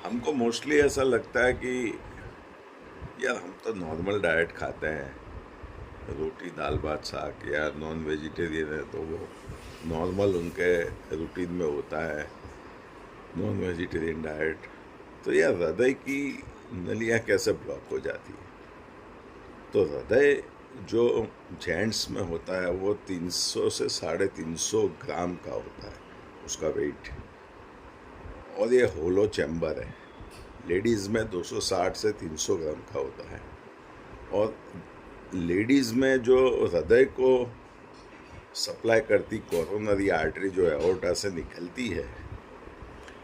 हमको मोस्टली ऐसा लगता है कि यार हम तो नॉर्मल डाइट खाते हैं, रोटी दाल भात साग, या नॉन वेजिटेरियन है तो वो नॉर्मल उनके रूटीन में होता है नॉन वेजिटेरियन डाइट। तो यार हृदय की नलियाँ कैसे ब्लॉक हो जाती है? तो हृदय जो जेंट्स में होता है वो 300 से 350 ग्राम का होता है उसका वेट, और ये होलो चैम्बर है। लेडीज़ में 260 से 300 ग्राम का होता है। और लेडीज़ में जो हृदय को सप्लाई करती कोरोनरी आर्टरी जो एओर्टा से निकलती है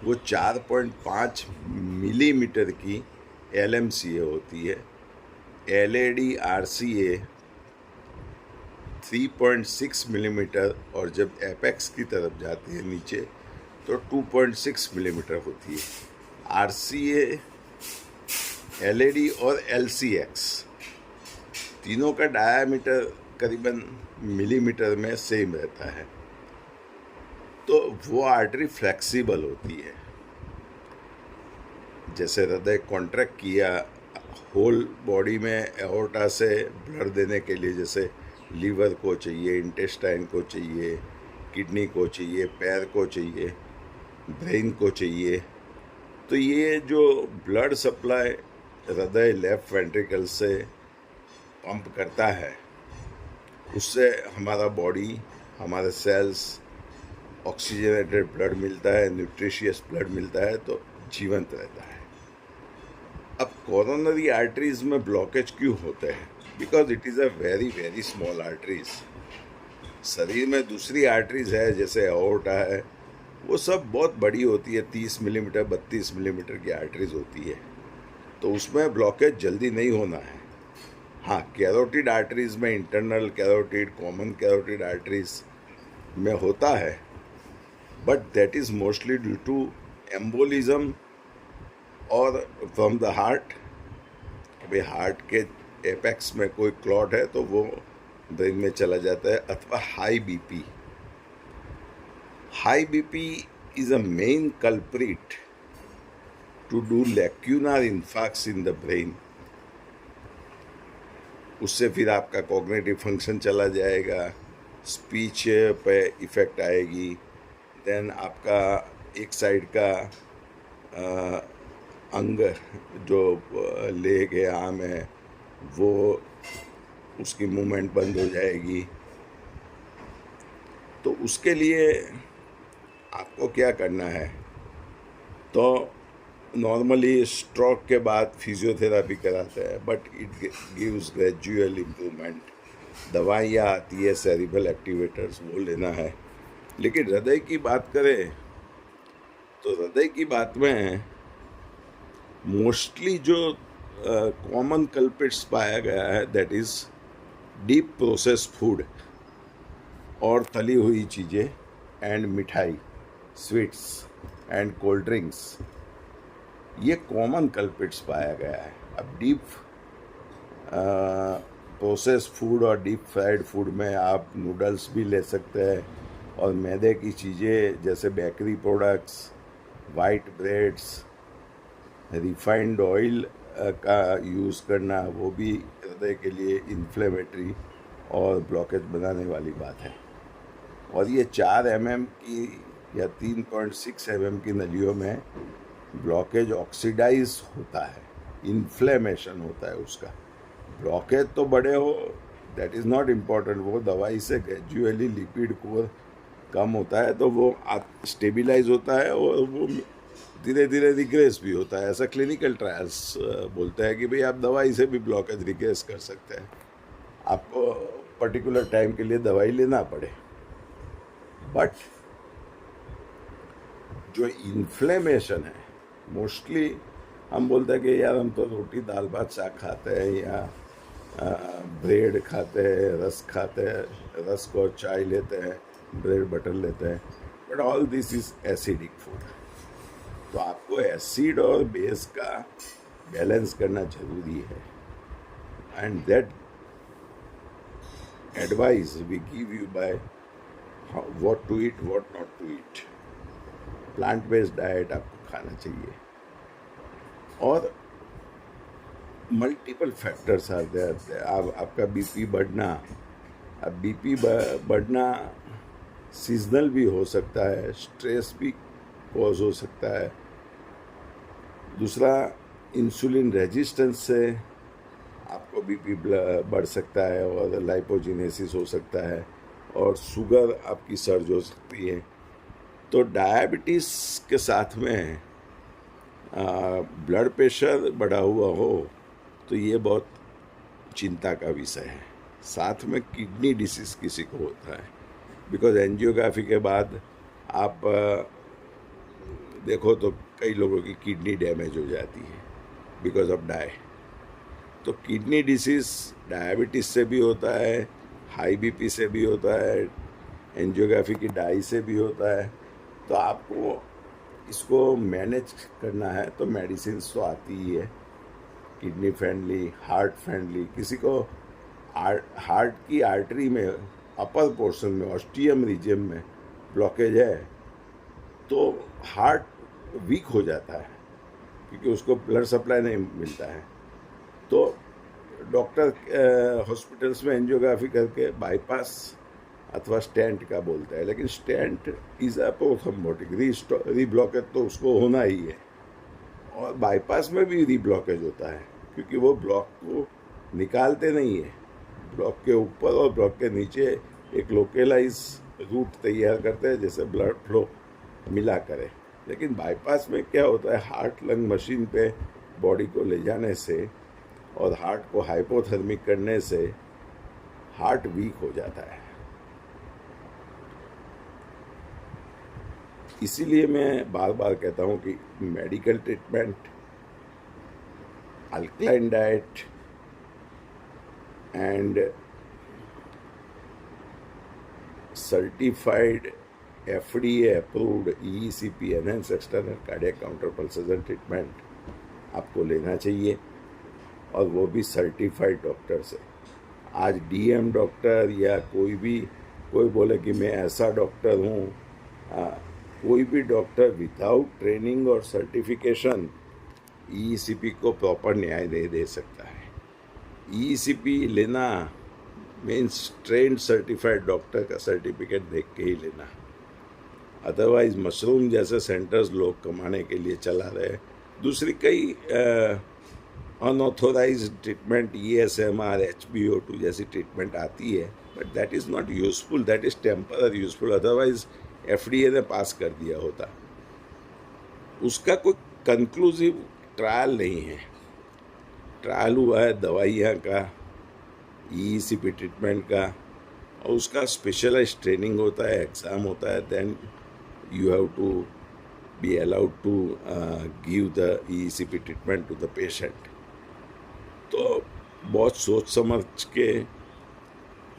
वो 4.5 मिलीमीटर की LMCA होती है। LAD RCA 3.6 मिलीमीटर, और जब एपेक्स की तरफ जाती है नीचे तो 2.6 मिलीमीटर होती है। RCA, LAD और LCX तीनों का डायामीटर करीबन मिलीमीटर में सेम रहता है। तो वो आर्टरी फ्लेक्सिबल होती है। जैसे हृदय कॉन्ट्रैक्ट किया, होल बॉडी में एओर्टा से ब्लड देने के लिए, जैसे लीवर को चाहिए, इंटेस्टाइन को चाहिए, किडनी को चाहिए, पैर को चाहिए, ब्रेन को चाहिए, तो ये जो ब्लड सप्लाई हृदय लेफ्ट वेंट्रिकल से पंप करता है उससे हमारा बॉडी, हमारे सेल्स ऑक्सीजनेटेड ब्लड मिलता है, न्यूट्रिशियस ब्लड मिलता है, तो जीवंत रहता है। अब कोरोनरी आर्टरीज में ब्लॉकेज क्यों होते हैं? Because it is a very very small arteries. शरीर में दूसरी आर्टरीज है जैसे एओर्टा है, वो सब बहुत बड़ी होती है, 30 मिलीमीटर 32 मिलीमीटर की आर्टरीज होती है, तो उसमें ब्लॉकेज जल्दी नहीं होना है। हाँ, कैरोटिड आर्टरीज में, internal carotid, common carotid arteries में होता है, but that is mostly due to embolism और फ्रॉम द हार्ट। अभी हार्ट के एपेक्स में कोई क्लॉट है तो वो ब्रेन में चला जाता है, अथवा high BP. High BP is a main culprit to do lacunar infarcts in the brain. उससे फिर आपका कॉग्निटिव फंक्शन चला जाएगा, स्पीच पे इफ़ेक्ट आएगी, देन आपका एक साइड का अंग जो लेग है, आर्म है, वो उसकी मूवमेंट बंद हो जाएगी। तो उसके लिए आपको क्या करना है? तो नॉर्मली स्ट्रोक के बाद फिजियोथेरापी कराते हैं, but it gives gradual improvement. दवाइयाँ आती है, सेरिब्रल एक्टिवेटर्स, वो लेना है। लेकिन हृदय की बात करें तो हृदय की बात में मोस्टली जो कॉमन कल्प्रिट्स पाया गया है, that is deep processed food और तली हुई चीज़ें एंड मिठाई, स्वीट्स एंड कोल्ड ड्रिंक्स, ये कॉमन कल्प्रिट्स पाया गया है। अब डीप प्रोसेस्ड फूड और डीप फ्राइड फूड में आप नूडल्स भी ले सकते हैं, और मैदे की चीज़ें जैसे bakery products, white breads, refined oil का यूज़ करना, वो भी हृदय के लिए इन्फ्लेमेटरी और ब्लॉकेज बनाने वाली बात है। और ये 4 mm की या 3.6 mm की नलियों में ब्लॉकेज ऑक्सीडाइज होता है, इन्फ्लेमेशन होता है उसका। ब्लॉकेज तो बड़े हो, दैट इज़ नॉट इम्पॉर्टेंट, वो दवाई से ग्रेजुअली लिपिड को कम होता है तो वो स्टेबिलाइज होता है, और वो धीरे धीरे रिग्रेस भी होता है। ऐसा क्लिनिकल ट्रायल्स बोलते हैं कि भाई आप दवाई से भी ब्लॉकेज रिग्रेस कर सकते हैं, आपको पर्टिकुलर टाइम के लिए दवाई लेना पड़े। बट जो इन्फ्लेमेशन है, मोस्टली हम बोलते हैं कि यार हम तो रोटी दाल भात साग खाते हैं, या ब्रेड खाते हैं, रस खाते हैं, रस को चाय लेते हैं, ब्रेड बटर लेते हैं, but all this is acidic food. तो आपको एसिड और बेस का बैलेंस करना जरूरी है, and that advice we give you by what to eat, what not to eat. Plant based diet आपको खाना चाहिए, और मल्टीपल फैक्टर्स आर देयर। आपका बीपी बढ़ना, अब बीपी बढ़ना सीजनल भी हो सकता है, स्ट्रेस भी कॉज हो सकता है। दूसरा, इंसुलिन रेजिस्टेंस से आपको बीपी बढ़ सकता है और लाइपोजिनेसिस हो सकता है और शुगर आपकी सर्ज हो सकती है। तो डायबिटीज़ के साथ में ब्लड प्रेशर बढ़ा हुआ हो तो ये बहुत चिंता का विषय है। साथ में किडनी डिसीज़ किसी को होता है, बिकॉज एंजियोग्राफी के बाद आप देखो तो कई लोगों की किडनी डैमेज हो जाती है बिकॉज ऑफ डाई। तो किडनी डिसीज़ डायबिटीज़ से भी होता है, हाई बीपी से भी होता है, एंजियोग्राफी की डाई से भी होता है। तो आपको इसको मैनेज करना है तो मेडिसिन तो आती ही है, किडनी फ्रेंडली, हार्ट फ्रेंडली। किसी को हार्ट की आर्टरी में अपर पोर्शन में ऑस्टियम रीजन में ब्लॉकेज है तो हार्ट वीक हो जाता है क्योंकि उसको ब्लड सप्लाई नहीं मिलता है। तो डॉक्टर हॉस्पिटल्स में एंजियोग्राफी करके बाईपास अथवा स्टेंट का बोलता है, लेकिन stent is a prothrombotic, reblockage तो उसको होना ही है। और बाईपास में भी रीब्लॉकेज होता है क्योंकि वो ब्लॉक को निकालते नहीं है, ब्लॉक के ऊपर और ब्लॉक के नीचे एक लोकेलाइज रूट तैयार करते हैं जैसे ब्लड फ्लो मिला करे। लेकिन बाईपास में क्या होता है, हार्ट लंग मशीन पे बॉडी को ले जाने से और हार्ट को हाइपोथर्मिक करने से हार्ट वीक हो जाता है। इसीलिए मैं बार बार कहता हूँ कि medical treatment, alkaline diet and certified FDA approved EECP enhance external cardiac counter pulsation treatment आपको लेना चाहिए, और वो भी सर्टिफाइड डॉक्टर से। आज DM डॉक्टर या कोई बोले कि मैं ऐसा डॉक्टर हूँ, कोई भी डॉक्टर विदाउट ट्रेनिंग और सर्टिफिकेशन EECP को प्रॉपर न्याय नहीं दे सकता है। EECP लेना मीन्स ट्रेंड सर्टिफाइड डॉक्टर का सर्टिफिकेट देख के ही लेना। अदरवाइज मशरूम जैसे सेंटर्स लोग कमाने के लिए चला रहे। दूसरी कई अनऑथोराइज ट्रीटमेंट ESMR, HBO2 जैसी ट्रीटमेंट आती है, but that is not useful, that is temporary useful. Otherwise FDA ने पास कर दिया होता। उसका कोई कंक्लूसिव ट्रायल नहीं है। ट्रायल हुआ है दवाइयाँ का, EECP ट्रीटमेंट का, और उसका स्पेशलाइज ट्रेनिंग होता है, एग्ज़ाम होता है, then you have to be allowed to give the EECP treatment to the patient. तो बहुत सोच समझ के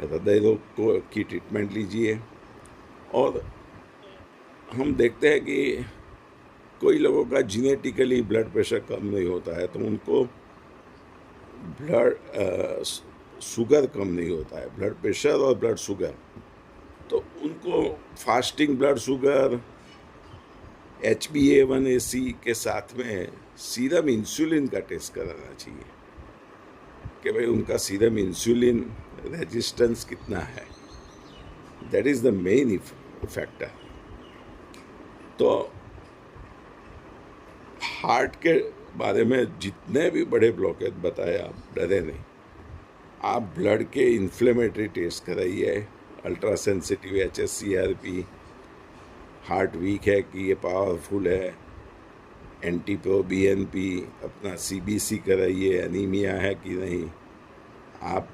हृदय रोग की ट्रीटमेंट लीजिए। और हम देखते हैं कि कोई लोगों का जेनेटिकली ब्लड प्रेशर कम नहीं होता है तो उनको ब्लड शुगर कम नहीं होता है, ब्लड प्रेशर और ब्लड शुगर, तो उनको फास्टिंग ब्लड शुगर, HbA1c के साथ में सीरम इंसुलिन का टेस्ट कराना चाहिए कि भाई उनका सीरम इंसुलिन रेजिस्टेंस कितना है। That is the main factor. तो हार्ट के बारे में जितने भी बड़े ब्लॉकेज बताए, आप डरे नहीं, आप ब्लड के इन्फ्लेमेटरी टेस्ट कराइए, ultra sensitive HSCRP, heart weak है कि ये पावरफुल है, NT-proBNP, अपना CBC कराइए, एनीमिया है कि नहीं, आप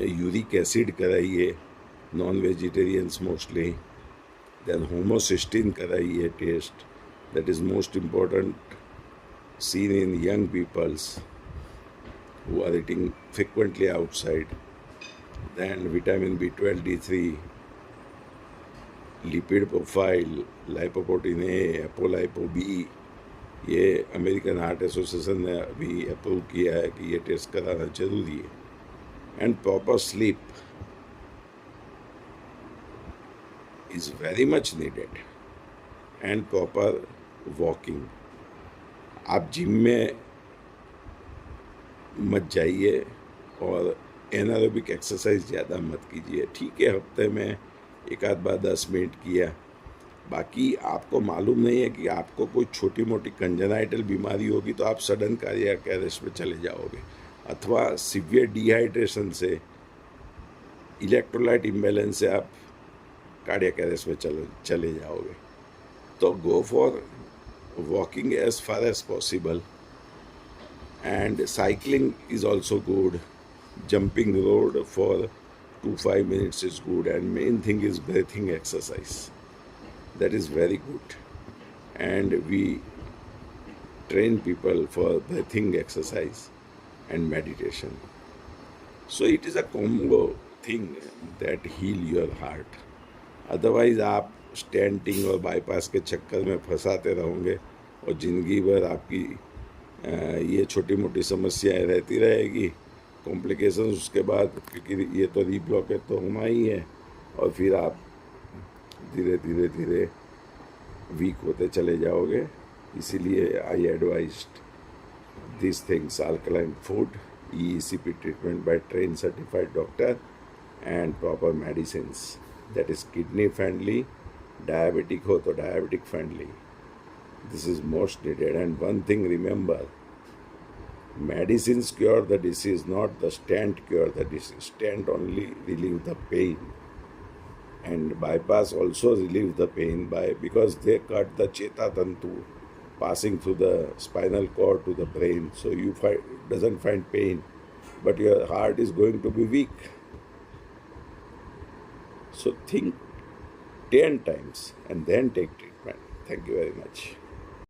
यूरिक एसिड कराइए, non vegetarians mostly, then homocysteine कराइए test, that is most important, seen in young peoples who are eating frequently outside. Then vitamin B12, D3, lipid profile, lipoprotein A, apolipo-B, ये American heart association ने अभी approve किया है कि ये test कराना जरूरी है। And proper sleep is very much needed, and proper walking. आप जिम में मत जाइए और एनारोबिक एक्सरसाइज ज़्यादा मत कीजिए। ठीक है, हफ्ते में एक आध बार 10 मिनट किया, बाकी आपको मालूम नहीं है कि आपको कोई छोटी मोटी कंजेनाइटल बीमारी होगी तो आप सडन कार्डियक अरेस्ट में चले जाओगे, अथवा सीवियर डिहाइड्रेशन से, इलेक्ट्रोलाइट इम्बैलेंस से आप कार्डियक अरेस्ट में चले जाओगे। तो go for walking as far as possible, and cycling is also good. Jumping road for 2-5 minutes is good, and main thing is breathing exercise, that is very good. And we train people for breathing exercise and meditation, so it is a combo thing that heal your heart. Otherwise आप stenting और bypass के चक्कर में फंसाते रहोगे और ज़िंदगी भर आपकी ये छोटी मोटी समस्याएं रहती रहेगी, कॉम्प्लिकेशंस उसके बाद, क्योंकि ये तो रीब्लॉकेज तो होना ही है, और फिर आप धीरे धीरे धीरे वीक होते चले जाओगे। इसीलिए I advised this things: alkaline food, ECP treatment by train certified doctor, and proper medicines that is kidney friendly, diabetic हो तो diabetic friendly. This is most needed. And one thing remember, medicines cure the disease, not the stent cure the disease. Stent only relieve the pain, and bypass also relieve the pain because they cut the cheta tantu passing through the spinal cord to the brain, so you doesn't find pain, but your heart is going to be weak. So think 10 times and then take treatment. Thank you very much.